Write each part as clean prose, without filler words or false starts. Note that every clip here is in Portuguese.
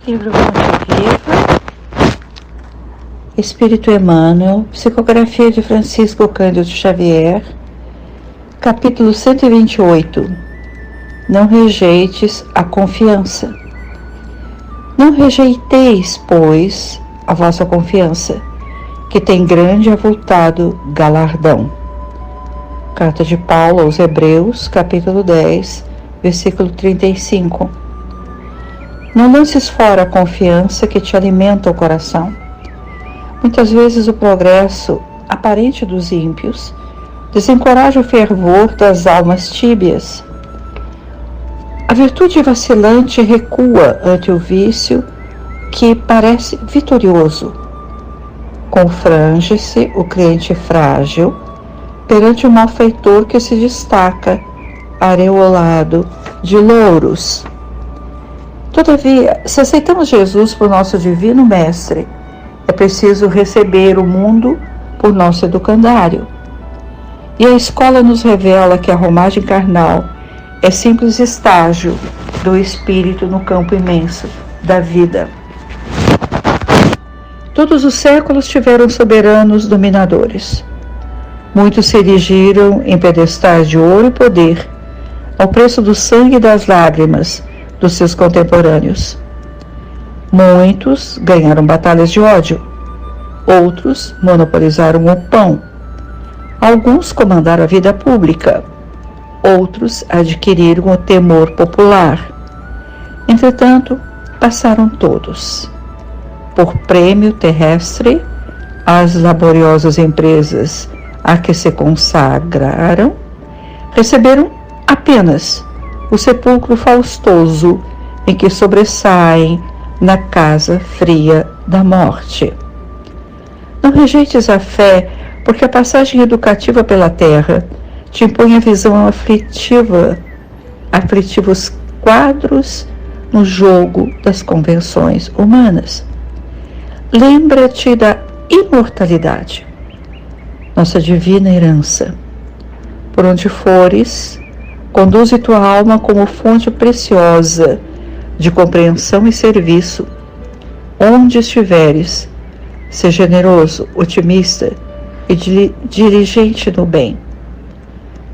Livro Fonte Viva, Espírito Emmanuel, Psicografia de Francisco Cândido Xavier, capítulo 128. Não rejeites a confiança. Não rejeiteis, pois, a vossa confiança, que tem grande e avultado galardão. Carta de Paulo aos Hebreus, capítulo 10, versículo 35. Não lances fora a confiança que te alimenta o coração. Muitas vezes o progresso aparente dos ímpios desencoraja o fervor das almas tíbias. A virtude vacilante recua ante o vício que parece vitorioso. Confrange-se o crente frágil perante o malfeitor que se destaca, aureolado de louros. Todavia, se aceitamos Jesus por nosso divino mestre, é preciso receber o mundo por nosso educandário. E a escola nos revela que a romagem carnal é simples estágio do espírito no campo imenso da vida. Todos os séculos tiveram soberanos dominadores. Muitos se erigiram em pedestais de ouro e poder, ao preço do sangue e das lágrimas dos seus contemporâneos. Muitos ganharam batalhas de ódio, outros monopolizaram o pão, alguns comandaram a vida pública, outros adquiriram o temor popular. Entretanto, passaram todos. Por prêmio terrestre, as laboriosas empresas a que se consagraram receberam apenas o sepulcro faustoso em que sobressaem na casa fria da morte. Não rejeites a fé, porque a passagem educativa pela terra te impõe a visão aflitivos quadros no jogo das convenções humanas. Lembra-te da imortalidade, nossa divina herança. Por onde fores, conduze tua alma como fonte preciosa de compreensão e serviço. Onde estiveres, seja generoso, otimista e diligente no bem.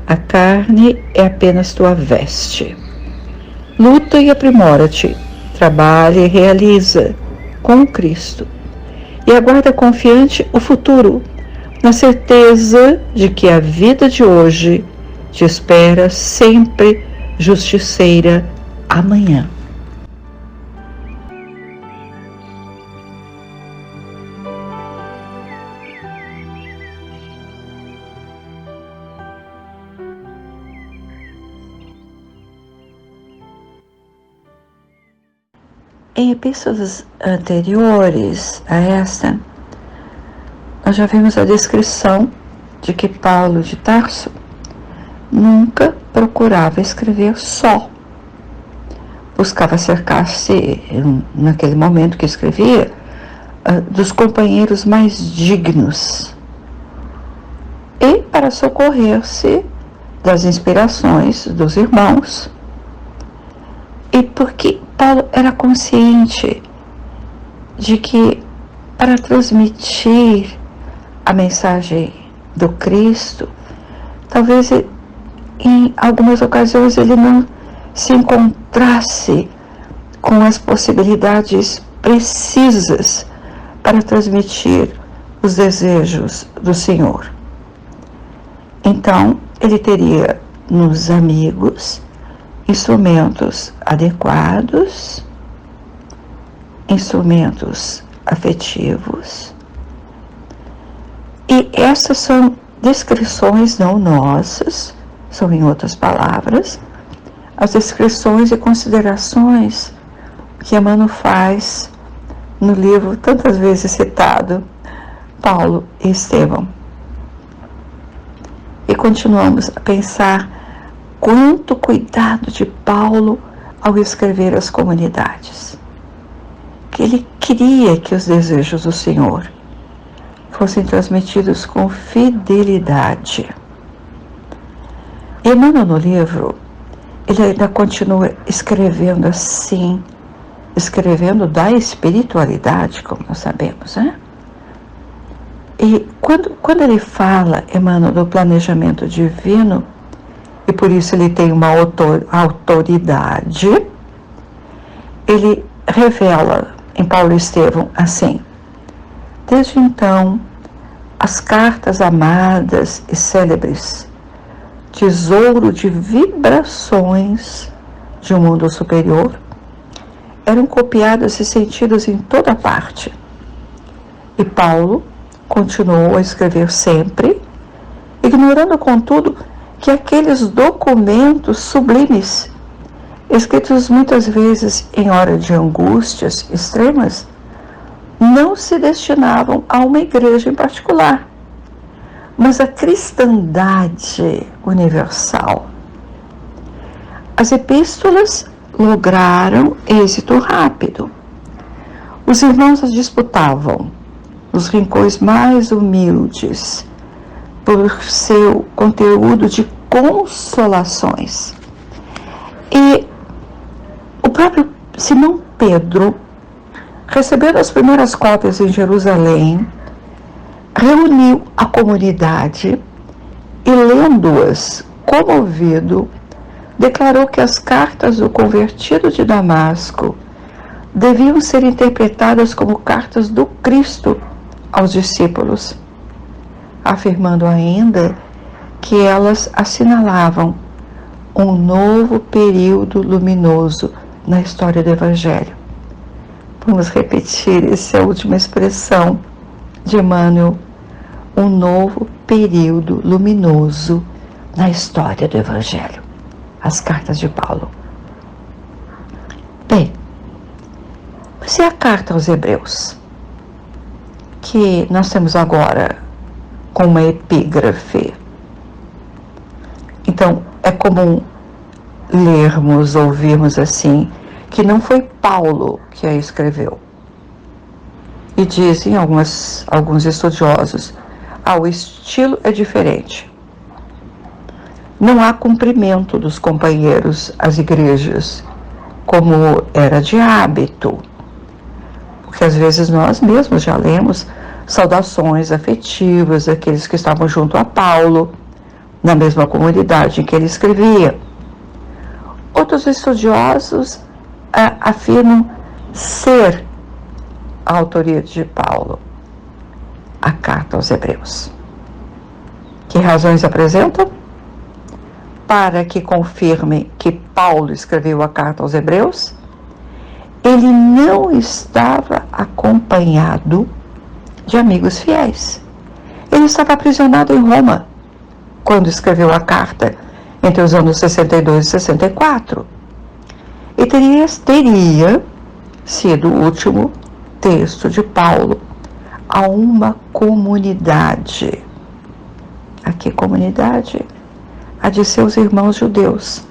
A carne é apenas tua veste. Luta e aprimora-te, trabalha e realiza com o Cristo. E aguarda confiante o futuro, na certeza de que a vida de hoje te espera sempre justiceira amanhã. Em epístolas anteriores a esta, nós já vimos a descrição de que Paulo de Tarso nunca procurava escrever só. Buscava cercar-se, naquele momento que escrevia, dos companheiros mais dignos e para socorrer-se das inspirações dos irmãos. E porque Paulo era consciente de que para transmitir a mensagem do Cristo, talvez em algumas ocasiões ele não se encontrasse com as possibilidades precisas para transmitir os desejos do Senhor. Então, ele teria nos amigos instrumentos adequados, instrumentos afetivos, e essas são descrições não nossas, são, em outras palavras, as descrições e considerações que Emmanuel faz no livro tantas vezes citado, Paulo e Estevão. E continuamos a pensar quanto cuidado de Paulo ao escrever às comunidades, que ele queria que os desejos do Senhor fossem transmitidos com fidelidade. Emmanuel, no livro, ele ainda continua escrevendo assim, escrevendo da espiritualidade, como nós sabemos, né? E quando ele fala, Emmanuel, do planejamento divino, e por isso ele tem uma autoridade, ele revela em Paulo Estevão assim: desde então, as cartas amadas e célebres, tesouro de vibrações de um mundo superior, eram copiadas e sentidas em toda parte. E Paulo continuou a escrever sempre, ignorando, contudo, que aqueles documentos sublimes, escritos muitas vezes em hora de angústias extremas, não se destinavam a uma igreja em particular, mas à cristandade universal. As epístolas lograram êxito rápido. Os irmãos as disputavam nos rincões mais humildes por seu conteúdo de consolações. E o próprio Simão Pedro, recebendo as primeiras cópias em Jerusalém, reuniu a comunidade e, lendo-as, comovido, declarou que as cartas do convertido de Damasco deviam ser interpretadas como cartas do Cristo aos discípulos, afirmando ainda que elas assinalavam um novo período luminoso na história do Evangelho. Vamos repetir essa última expressão de Emmanuel: um novo período luminoso na história do Evangelho. As cartas de Paulo. Bem, mas e a carta aos Hebreus, que nós temos agora com uma epígrafe? Então, é comum lermos, ouvirmos assim, que não foi Paulo que a escreveu. E dizem alguns estudiosos, o estilo é diferente. Não há cumprimento dos companheiros às igrejas, como era de hábito. Porque às vezes nós mesmos já lemos saudações afetivas daqueles que estavam junto a Paulo, na mesma comunidade em que ele escrevia. Outros estudiosos afirmam ser a autoria de Paulo a carta aos Hebreus. Que razões apresentam? Para que confirme que Paulo escreveu a carta aos Hebreus, ele não estava acompanhado de amigos fiéis. Ele estava aprisionado em Roma quando escreveu a carta, entre os anos 62 e 64. E teria sido o último texto de Paulo a uma comunidade. A que comunidade? A de seus irmãos judeus,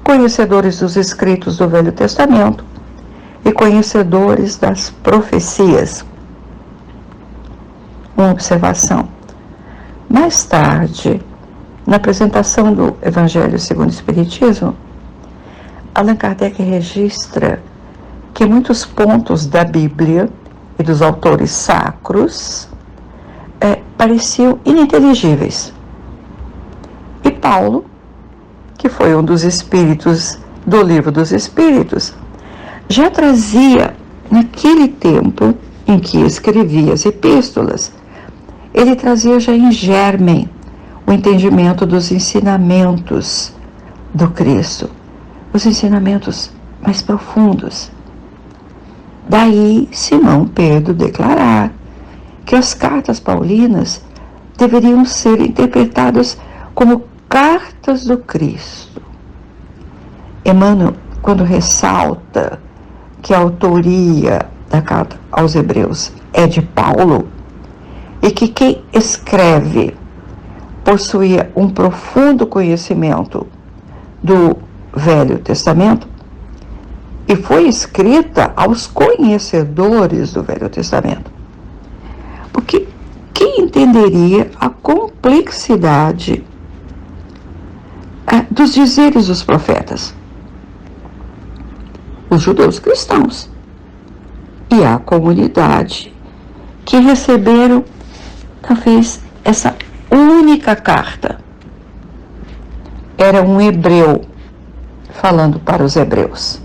conhecedores dos escritos do Velho Testamento e conhecedores das profecias. Uma observação. Mais tarde, na apresentação do Evangelho segundo o Espiritismo, Allan Kardec registra que muitos pontos da Bíblia e dos autores sacros pareciam ininteligíveis. E Paulo, que foi um dos espíritos do Livro dos Espíritos, já trazia, naquele tempo em que escrevia as epístolas, ele trazia já em germen o entendimento dos ensinamentos do Cristo, os ensinamentos mais profundos. Daí Simão Pedro declarar que as cartas paulinas deveriam ser interpretadas como cartas do Cristo. Emmanuel, quando ressalta que a autoria da carta aos Hebreus é de Paulo e que quem escreve possuía um profundo conhecimento do Velho Testamento e foi escrita aos conhecedores do Velho Testamento. Porque quem entenderia a complexidade dos dizeres dos profetas? os judeus cristãos e a comunidade que receberam talvez essa única carta. Era um hebreu falando para os hebreus.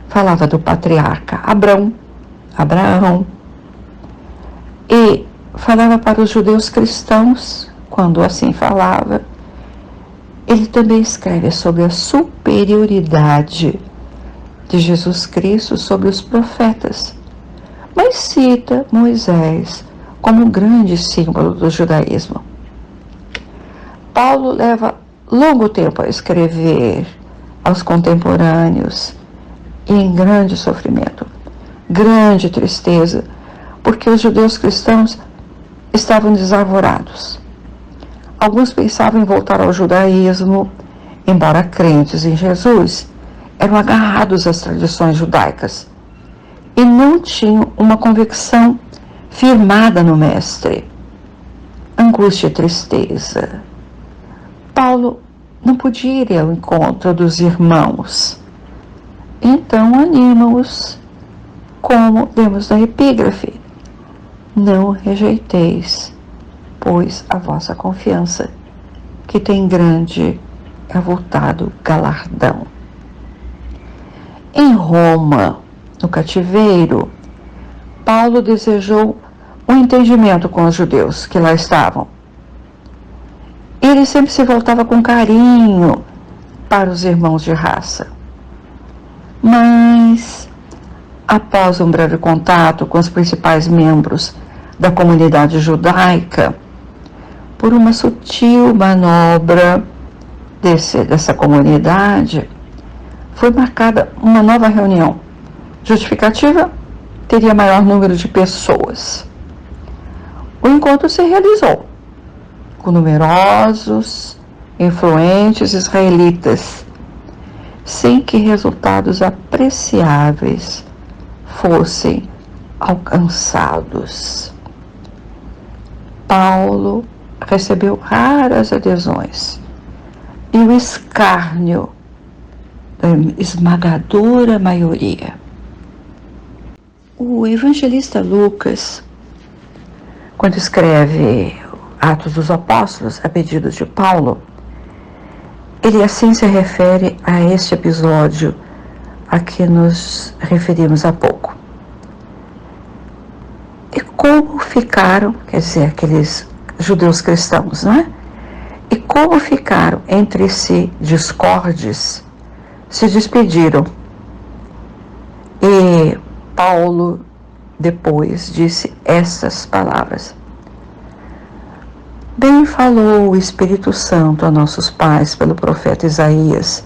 Falava do patriarca Abraão, e falava para os judeus cristãos. Quando assim falava, ele também escreve sobre a superioridade de Jesus Cristo sobre os profetas, mas cita Moisés como um grande símbolo do judaísmo. Paulo leva longo tempo a escrever aos contemporâneos e em grande sofrimento, grande tristeza, porque os judeus cristãos estavam desarvorados. Alguns pensavam em voltar ao judaísmo, embora crentes em Jesus, eram agarrados às tradições judaicas e não tinham uma convicção firmada no Mestre. Angústia e tristeza. Paulo não podia ir ao encontro dos irmãos. Então anima-os, como lemos na epígrafe: não rejeiteis, pois a vossa confiança, que tem grande e avultado galardão. Em Roma, no cativeiro, Paulo desejou um entendimento com os judeus que lá estavam. Ele sempre se voltava com carinho para os irmãos de raça. Mas, após um breve contato com os principais membros da comunidade judaica, por uma sutil manobra dessa comunidade, foi marcada uma nova reunião. Justificativa: teria maior número de pessoas. O encontro se realizou com numerosos, influentes israelitas, sem que resultados apreciáveis fossem alcançados. Paulo recebeu raras adesões e o escárnio da esmagadora maioria. O evangelista Lucas, quando escreve Atos dos Apóstolos a pedido de Paulo, ele assim se refere a este episódio a que nos referimos há pouco. E como ficaram, quer dizer, aqueles judeus cristãos, não é? E como ficaram entre si discordes, se despediram. E Paulo depois disse essas palavras: bem falou o Espírito Santo a nossos pais pelo profeta Isaías,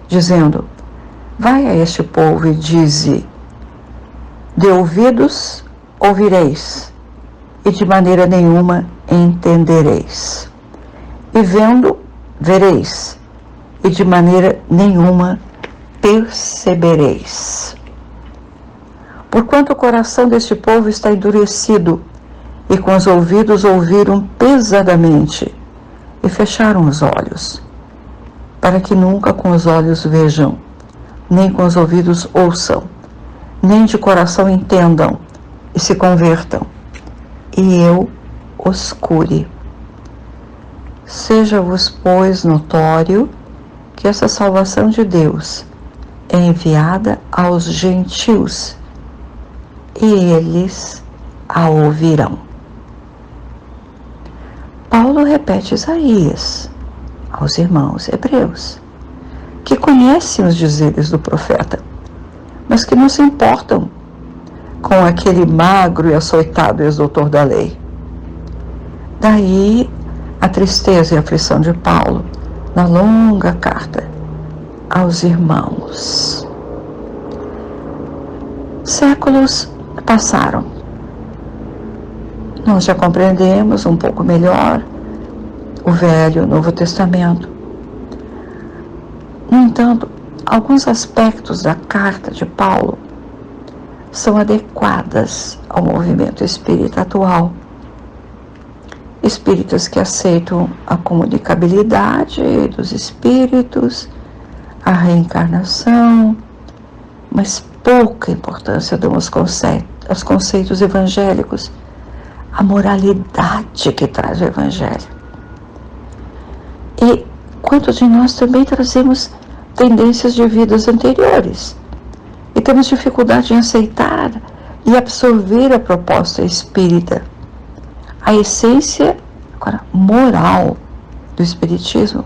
dizendo: vai a este povo e dize: de ouvidos ouvireis, e de maneira nenhuma entendereis. E vendo, vereis, e de maneira nenhuma percebereis. Porquanto o coração deste povo está endurecido, e com os ouvidos ouviram pesadamente, e fecharam os olhos, para que nunca com os olhos vejam, nem com os ouvidos ouçam, nem de coração entendam, e se convertam, e eu os cure. Seja-vos, pois, notório que essa salvação de Deus é enviada aos gentios, e eles a ouvirão. Paulo repete Isaías aos irmãos hebreus, que conhecem os dizeres do profeta, mas que não se importam com aquele magro e açoitado ex-doutor da lei. Daí a tristeza e a aflição de Paulo na longa carta aos irmãos. Séculos passaram. Nós já compreendemos um pouco melhor o Velho e o Novo Testamento. No entanto, alguns aspectos da carta de Paulo são adequadas ao movimento espírita atual. Espíritas que aceitam a comunicabilidade dos espíritos, a reencarnação, mas pouca importância dão aos conceitos evangélicos, a moralidade que traz o Evangelho. E quantos de nós também trazemos tendências de vidas anteriores e temos dificuldade em aceitar e absorver a proposta espírita, a essência agora, moral do Espiritismo.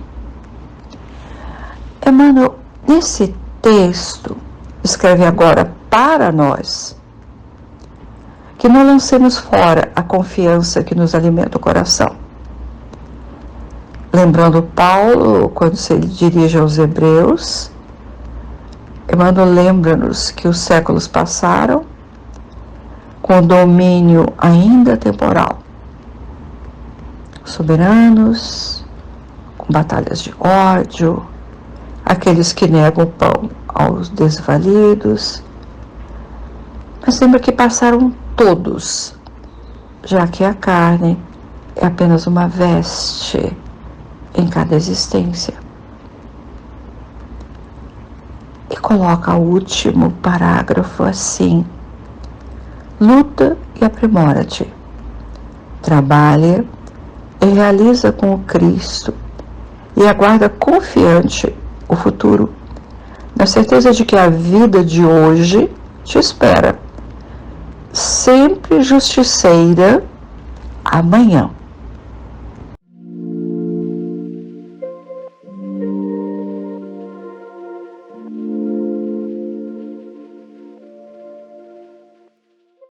Emmanuel, nesse texto, escreve agora para nós que não lancemos fora a confiança que nos alimenta o coração. Lembrando Paulo, quando se dirige aos Hebreus, Emmanuel lembra-nos que os séculos passaram com domínio ainda temporal. Soberanos, com batalhas de ódio, aqueles que negam o pão aos desvalidos. Mas lembra que passaram todos, já que a carne é apenas uma veste em cada existência. E coloca o último parágrafo assim: luta e aprimora-te, trabalha e realiza com o Cristo e aguarda confiante o futuro, na certeza de que a vida de hoje te espera, sempre justiceira amanhã.